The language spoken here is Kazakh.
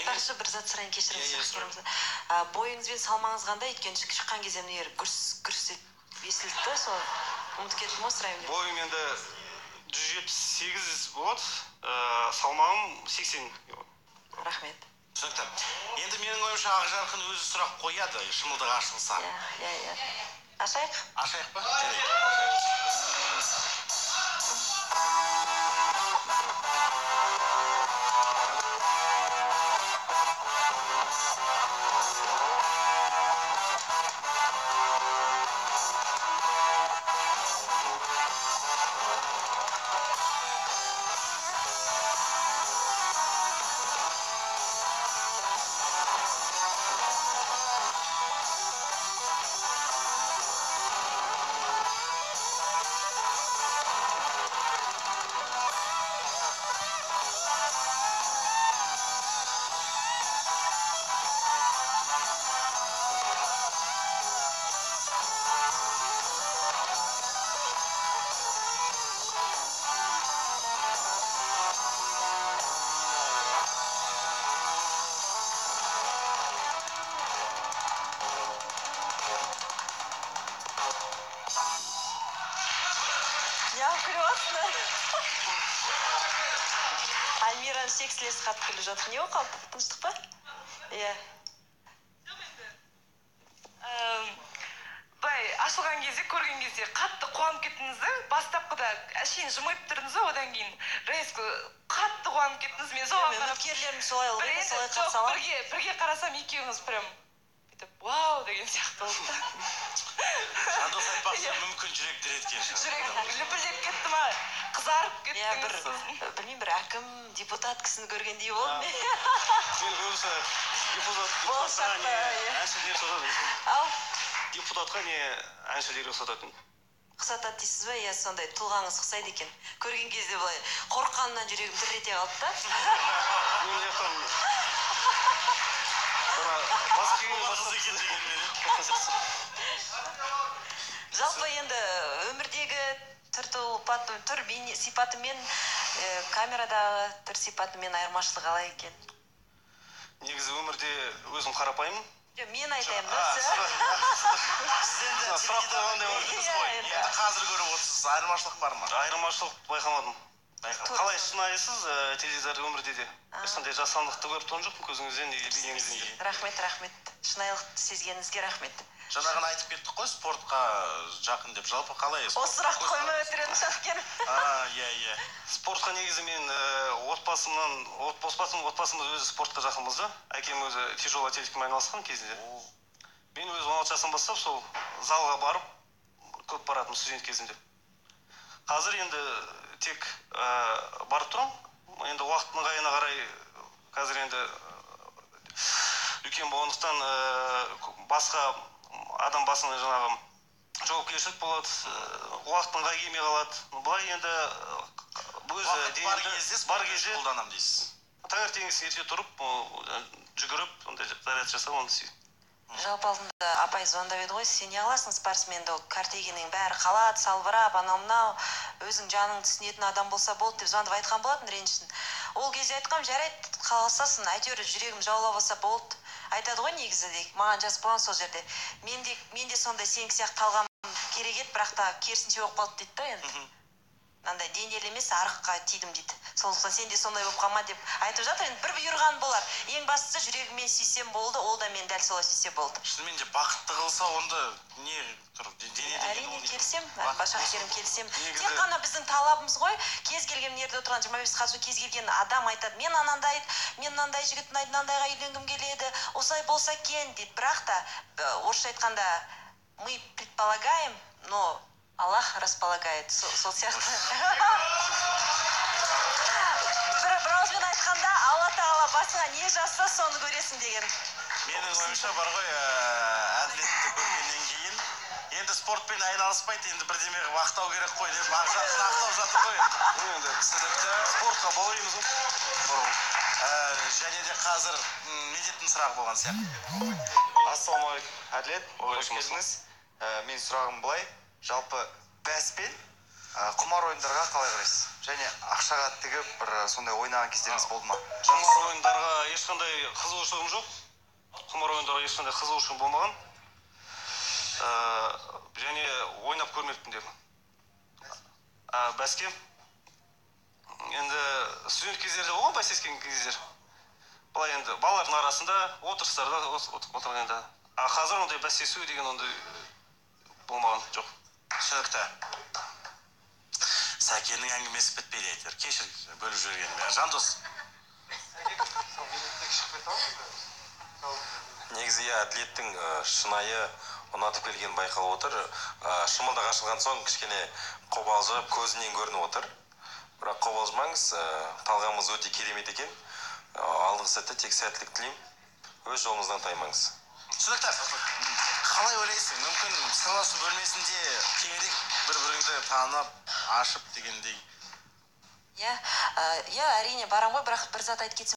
Жақсы, бір зат сұрайын, кешіріңіз. Бойыңыз бен салмаңыз қандай? Өйткені шыққан кезде мына гүрс естілді да, сол ұмытып кеттім ғой, сұрайын деп. Бойым енді 178 болады, салмағым 80. Рахмет. Түсінікті. Енді менің ойымша Ақжарқын өзі сұрақ қояды, шымылдық ашылса. Иә. Ашайық? Ашайық па? Жарайды. Альмираның секслесі қатып келе жатыр. Не оқалды? Тыныштық па? Иә. Былай, ашылған кезде, көрген кезде қатты қуанып кеттіңізді. Бастапқыда әшейін жымайып тұрдыңыз, одан кейін резко қатты қуанып кеттіңіз. Мен соған қарап, үміткерлерім солай қатсалам. Бірге қарасам екеуіңіз прям вау деген сияқты болды да. Жандос айтпақшы, мүмкін жүрек дір еткен шығар. Жүрек лүпілдеп кетті ма? Қызарып кеттіңіз. Білмеймін, бір әкім, депутат кісіні көргендей болды ме? Мен көбісі депутатқа не әншілерге ұқсататын. Ұқсатады дейсіз ба? Иә, сондай тұлғаңыз ұқсайды екен. Көрген кезде былай қорыққаннан жүрегім дір ете қалды да. Мен жақтан жалпы енді өмірдегі түр сипатымен, камерадағы түр сипатымен айырмашылығы қалай екен? Негізі өмірде өзім қарапайымын. Мен айтайын ба? Сіз енді сұрақ қойғандай көрдіңіз ғой. Енді қазір көріп отырсыз, айырмашылық бар ма? Айырмашылық байқамадым. Қалай шынайысыз телевизор өмірде де? Ешқандай жасандықты көріп тұрған жоқпын көзіңізден, бейнеңізден де. Рахмет. Шынайылықты сезгеніңізге рахмет. Жаңағын айтып кеттік қой, спортқа жақын деп. Жалпы қалай? Осы сұрақ қоймай өтіретін шақкен. Иә. Спортқа негізі мен отбасымыз өзі спортқа жақынбыз да. Әкем өзі тяжелый атлетикамен айналысқан кезінде. Мен өзі 16 жастан бастап сол залға барып көп баратым студент кезінде. Қазір енді тек барып тұрам. Енді уақыт ыңғайына қарай қазір енді үлкен болғандықтан басқа адам басына жаңағы жауапкершілік болады, уақыт ыңғай келмей қалады. Былай енді бар кезде қолданам дейсіз. Таңертеңгісін ерте тұрып, жүгіріп, заряд жасап оны істеймін. Жалпы алдында апай звондап еді ғой, сен не қыласың спортсменді, картегенің бәрі қалады, салбырап, анау-мынау, өзің жаның түсінетін адам болса болды деп звондап айтқан болатын ренішін. Ол кезде айтқам, жарайды, қаласасын, әйтеуір жүрегім жаулап болса болды. Айтады ғой негізі де, маған жазып қойған сол жерде. Мен де сондай сен сияқты талғам керек еді, бірақ та керісінше болып қалды дейді да енді. Мынандай денелі емес, арыққа тидім дейді. Сондықтан сен де сондай болып қалма деп айтып жатыр. Енді бір бұйырған болар. Ең бастысы жүрегімен сүйсем болды, ол да мен дәл солай сүйсе болды. Шынымен де бақытты қылса, онда не тұр? Әрине келсем, Башақкерім келсем. Тек қана біздің талабымыз ғой. Кез келген жерде отырған 25 қатысу кез келген адам айтады, мен мынандай жігіт ұнайды, мынандайға үйленгім келеді, осылай болса екен дейді. Бірақ та орысша айтқанда мы предполагаем, но Аллах располагает. Сол сияқты. Бір ауызбен айтқанда, Алла Тағала басыңа не жазса, соны көресің деген. Менің ойымша бар ғой, әділетті көргеннен кейін. Енді спортпен айналыспайды, енді бірдемеге вақтау керек қой деп Ақжарқын ақтау жатыр ғой. Енді спортқа баулаймыз ғой. Және де қазір медеттің сұрағы болған сияқты. Ассалаумағалейкум, әділет. Қош келдіңіз. Мен сұрағым былай. Жалпы бәспен Құмар ойындарға қалай қарайсыз? Және ақшаға тігіп бір сондай ойнаған кездеріңіз болды ма? Құмар ойындарға ешқандай қызығушылығым жоқ. Құмар ойындарға ешқандай қызығушылығым болмаған. Және ойнап көрмеппін деп. Бәске енді студент кездерде болған бәсескен кездер. Былай енді балалардың арасында отырыстарда отырғанда. Қазір ондай бәсесу деген ондай болмаған жоқ. Түсінікті. Сәкеннің әңгімесі бітпейді әйтеуір. Кешір бөліп жібергеніме. Жандос. Негізі әділеттің шынайы ұнатып келген байқалып отыр. Шымылдақ ашылған соң кішкене қобалжып көзінен көрініп отыр. Бірақ қобалжымаңыз, талғамыңыз өте керемет екен. Алдыңғы сәтте тек сәттілік тілеймін. Өз жолыңыздан таймаңыз. Түсінікті. Қалай ойлайсың? Мүмкін сырласу бөлмесінде кеңірек бір-біріңді танып, ашып дегендей. Иә, әрине барам ғой, бірақ бір зат айтып кетсем